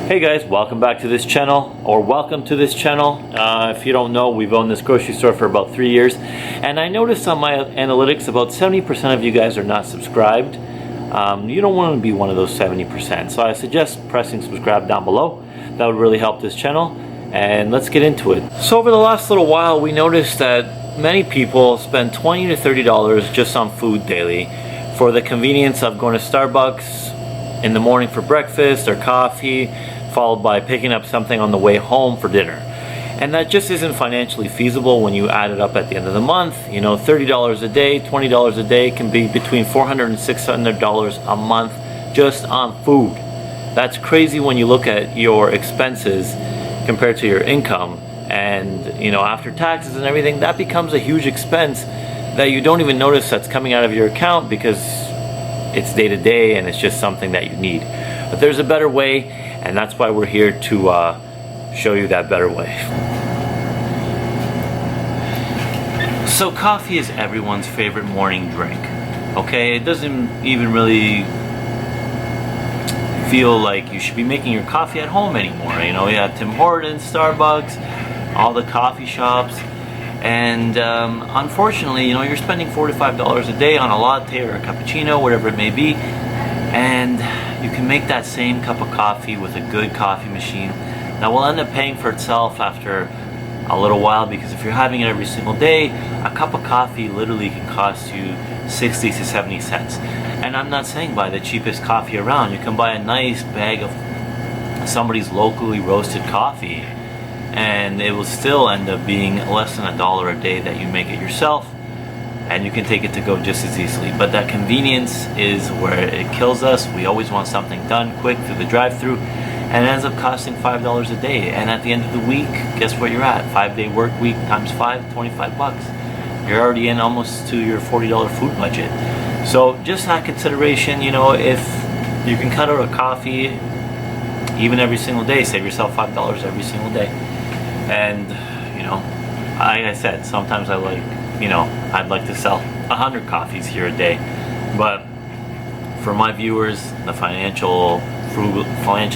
Hey guys, welcome back to this channel, or welcome to this channel. If you don't know, we've owned this grocery store for about 3 years, and I noticed on my analytics about 70% of you guys are not subscribed. You don't want to be one of those 70%, so I suggest pressing subscribe down below. That would really help this channel, and let's get into it. So over the last little while, we noticed that many people spend $20 to $30 just on food daily for the convenience of going to Starbucks in the morning for breakfast or coffee, followed by picking up something on the way home for dinner. And that just isn't financially feasible when you add it up at the end of the month. You know, $30 a day, $20 a day can be between $400 and $600 a month just on food. That's crazy when you look at your expenses compared to your income. And, you know, after taxes and everything, that becomes a huge expense that you don't even notice that's coming out of your account because it's day to day and it's just something that you need. But there's a better way, and that's why we're here to show you that better way. So coffee is everyone's favorite morning drink, okay? It doesn't even really feel like you should be making your coffee at home anymore. You know, you have Tim Hortons, Starbucks, all the coffee shops, and unfortunately, you know, you're spending $4 to $5 a day on a latte or a cappuccino, whatever it may be, and you can make that same cup of coffee with a good coffee machine that will end up paying for itself after a little while, because if you're having it every single day, a cup of coffee literally can cost you 60 to 70 cents. And I'm not saying buy the cheapest coffee around. You can buy a nice bag of somebody's locally roasted coffee and it will still end up being less than $1 a day that you make it yourself, and you can take it to go just as easily. But that convenience is where it kills us. We always want something done quick through the drive-thru, and it ends up costing $5 a day. And at the end of the week, guess what you're at? 5-day work week times 5, 25 bucks. You're already in almost to your $40 food budget. So just that consideration, you know, if you can cut out a coffee even every single day, save yourself $5 every single day. And, you know, like I said, sometimes I'd like to sell 100 coffees here a day, but for my viewers, the financially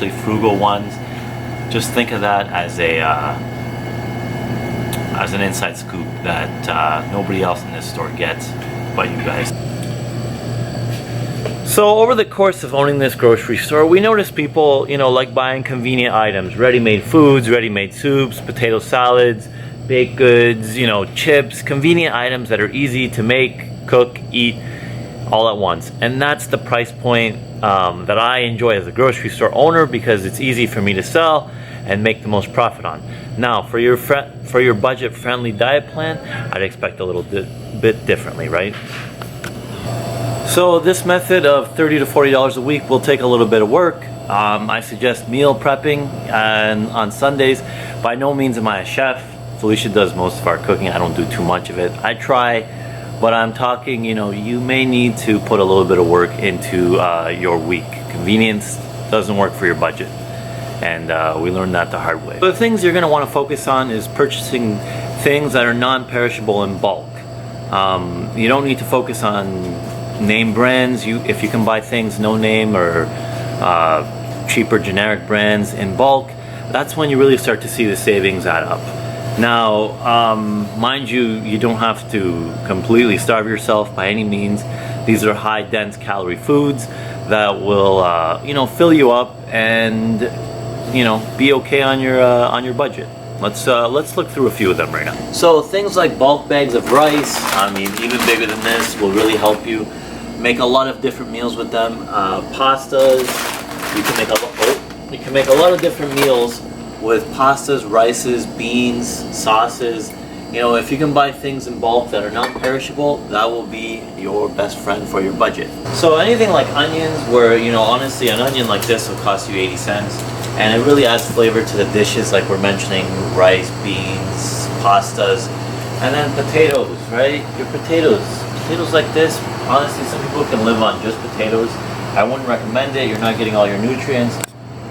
frugal ones, just think of that as an inside scoop that nobody else in this store gets but you guys. So over the course of owning this grocery store, we noticed people, you know, like buying convenient items, ready-made foods, ready-made soups, potato salads, baked goods, you know, chips, convenient items that are easy to make, cook, eat all at once. And that's the price point that I enjoy as a grocery store owner, because it's easy for me to sell and make the most profit on. Now, for your budget-friendly diet plan, I'd expect a little bit differently, right? So this method of $30 to $40 a week will take a little bit of work. I suggest meal prepping on Sundays. By no means am I a chef. Felicia does most of our cooking. I don't do too much of it. I try, but I'm talking, you know, you may need to put a little bit of work into your week. Convenience doesn't work for your budget, and we learned that the hard way. The things you're going to want to focus on is purchasing things that are non-perishable in bulk. You don't need to focus on name brands. If you can buy things no name or cheaper generic brands in bulk, that's when you really start to see the savings add up. Now, mind you, you don't have to completely starve yourself by any means. These are high dense calorie foods that will you know, fill you up and, you know, be okay on your budget. Let's look through a few of them right now. So things like bulk bags of rice, I mean, even bigger than this, will really help you make a lot of different meals with them. Pastas, you can make a lot of different meals with pastas, rices, beans, sauces. You know, if you can buy things in bulk that are non-perishable, that will be your best friend for your budget. So anything like onions, where, you know, honestly, an onion like this will cost you 80 cents, and it really adds flavor to the dishes, like we're mentioning, rice, beans, pastas, and then potatoes, right? Your potatoes like this, honestly, some people can live on just potatoes. I wouldn't recommend it. You're not getting all your nutrients.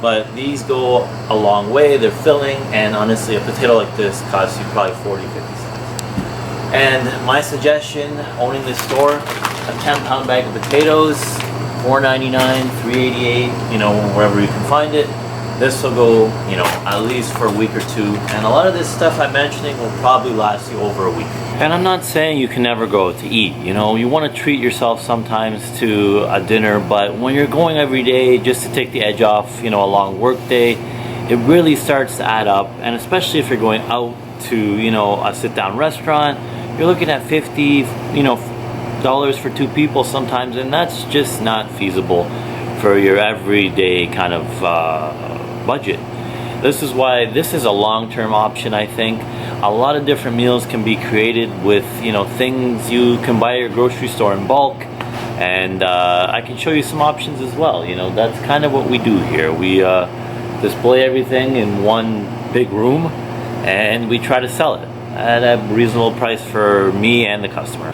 But these go a long way. They're filling, and honestly, a potato like this costs you probably 40, 50 cents. And my suggestion, owning this store, a 10-pound bag of potatoes, $4.99, $3.88, you know, wherever you can find it. This will go, you know, at least for a week or two. And a lot of this stuff I'm mentioning will probably last you over a week. And I'm not saying you can never go out to eat. You know, you want to treat yourself sometimes to a dinner, but when you're going every day just to take the edge off, you know, a long work day, it really starts to add up. And especially if you're going out to, you know, a sit-down restaurant, you're looking at $50, you know, dollars for two people sometimes, and that's just not feasible for your everyday kind of budget. This is why this is a long-term option. I think a lot of different meals can be created with, you know, things you can buy at your grocery store in bulk, and I can show you some options as well. You know, that's kind of what we do here. We display everything in one big room, and we try to sell it at a reasonable price for me and the customer.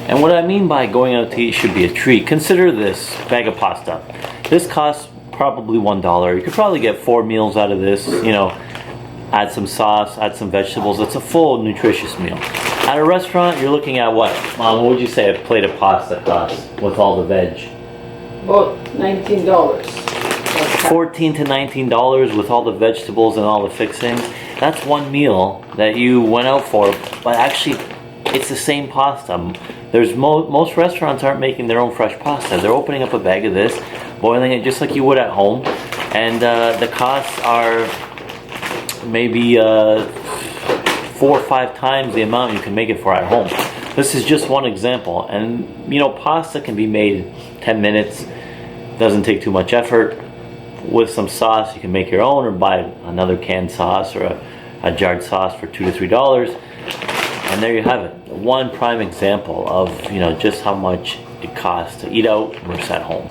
And what I mean by going out to eat should be a treat. Consider this bag of pasta. This costs probably $1. You could probably get 4 meals out of this. You know, add some sauce, add some vegetables. It's a full, nutritious meal. At a restaurant, you're looking at what? Mom, what would you say a plate of pasta costs with all the veg? About $19. $14 to $19 with all the vegetables and all the fixings. That's one meal that you went out for, but actually it's the same pasta. There's most restaurants aren't making their own fresh pasta. They're opening up a bag of this, boiling it just like you would at home, and the costs are maybe 4 or 5 times the amount you can make it for at home. This is just one example, and you know, pasta can be made 10 minutes. Doesn't take too much effort. With some sauce, you can make your own, or buy another canned sauce or a jarred sauce for $2 to $3. And there you have it. One prime example of, you know, just how much it costs to eat out versus at home.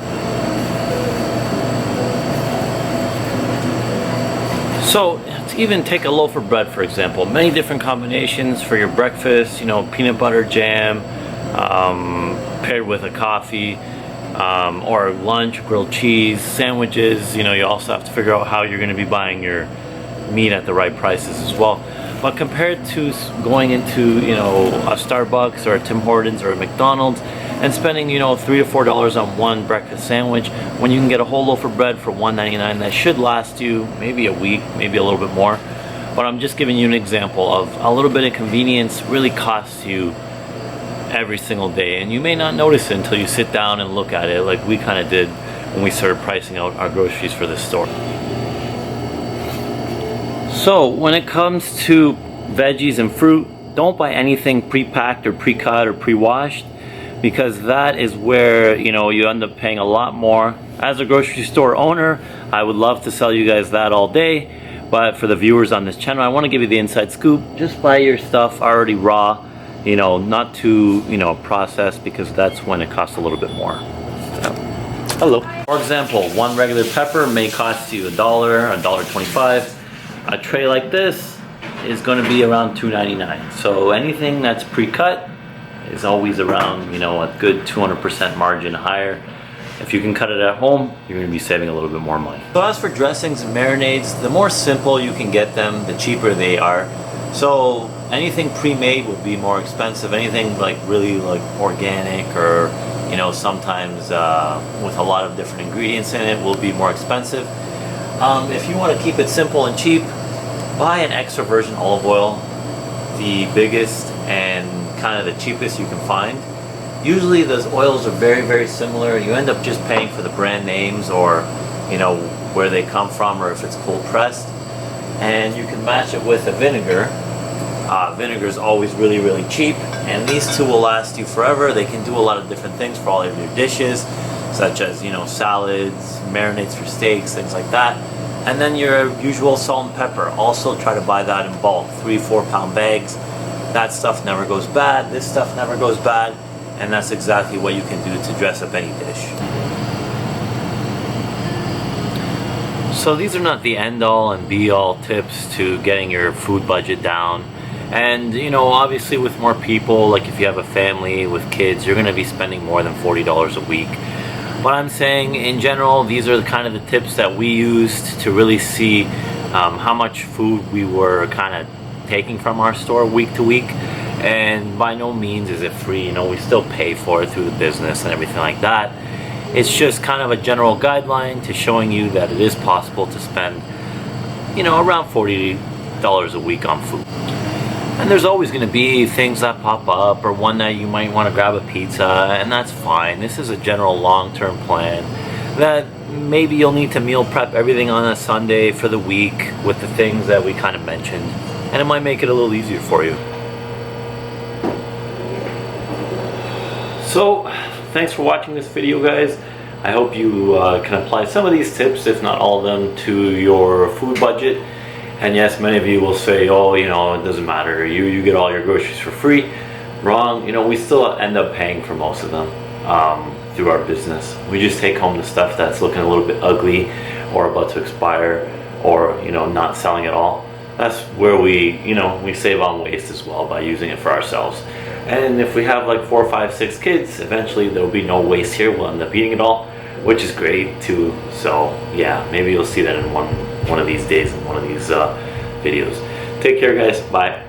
So to even take a loaf of bread, for example, many different combinations for your breakfast. You know, peanut butter jam paired with a coffee, or lunch, grilled cheese, sandwiches. You know, you also have to figure out how you're going to be buying your meat at the right prices as well. But compared to going into, you know, a Starbucks or a Tim Hortons or a McDonald's and spending, you know, $3 to $4 on one breakfast sandwich, when you can get a whole loaf of bread for $1.99, that should last you maybe a week, maybe a little bit more. But I'm just giving you an example of a little bit of convenience really costs you every single day, and you may not notice it until you sit down and look at it, like we kind of did when we started pricing out our groceries for this store. So when it comes to veggies and fruit, don't buy anything pre-packed or pre-cut or pre-washed, because that is where, you know, you end up paying a lot more. As a grocery store owner, I would love to sell you guys that all day, but for the viewers on this channel, I want to give you the inside scoop. Just buy your stuff already raw, you know, not too, you know, processed, because that's when it costs a little bit more. Hello. For example, one regular pepper may cost you $1, $1.25. A tray like this is going to be around $2.99. So anything that's pre-cut is always around, you know, a good 200% margin higher. If you can cut it at home, you're going to be saving a little bit more money. So as for dressings and marinades, the more simple you can get them, the cheaper they are. So anything pre-made will be more expensive. Anything like really like organic, or, you know, sometimes with a lot of different ingredients in it, will be more expensive. If you want to keep it simple and cheap, buy an extra virgin olive oil, the biggest and kind of the cheapest you can find. Usually those oils are very, very similar. You end up just paying for the brand names, or, you know, where they come from, or if it's cold pressed. And you can match it with a vinegar. Vinegar is always really, really cheap, and these two will last you forever. They can do a lot of different things for all of your dishes, such as, you know, salads, marinades for steaks, things like that. And then your usual salt and pepper. Also try to buy that in bulk, 3-4 pound bags. That stuff never goes bad. This stuff never goes bad. And that's exactly what you can do to dress up any dish. So these are not the end all and be all tips to getting your food budget down. And, you know, obviously with more people, like if you have a family with kids, you're going to be spending more than $40 a week. But I'm saying in general, these are the kind of the tips that we used to really see how much food we were kind of taking from our store week to week. And by no means is it free. You know, we still pay for it through the business and everything like that. It's just kind of a general guideline to showing you that it is possible to spend, around $40 a week on food. And there's always going to be things that pop up, or one night you might want to grab a pizza, and that's fine. This is a general long-term plan that maybe you'll need to meal prep everything on a Sunday for the week with the things that we kind of mentioned, and it might make it a little easier for you. So, thanks for watching this video, guys. I hope you can apply some of these tips, if not all of them, to your food budget. And yes, many of you will say, oh, it doesn't matter, you get all your groceries for free. Wrong. We still end up paying for most of them through our business. We just take home the stuff that's looking a little bit ugly or about to expire, or not selling at all. That's where we save on waste as well by using it for ourselves. And if we have like 4, 5, 6 kids, eventually there'll be no waste here. We'll end up eating it all, which is great too. So yeah, maybe you'll see that in one of these days in one of these videos. Take care, guys. Bye.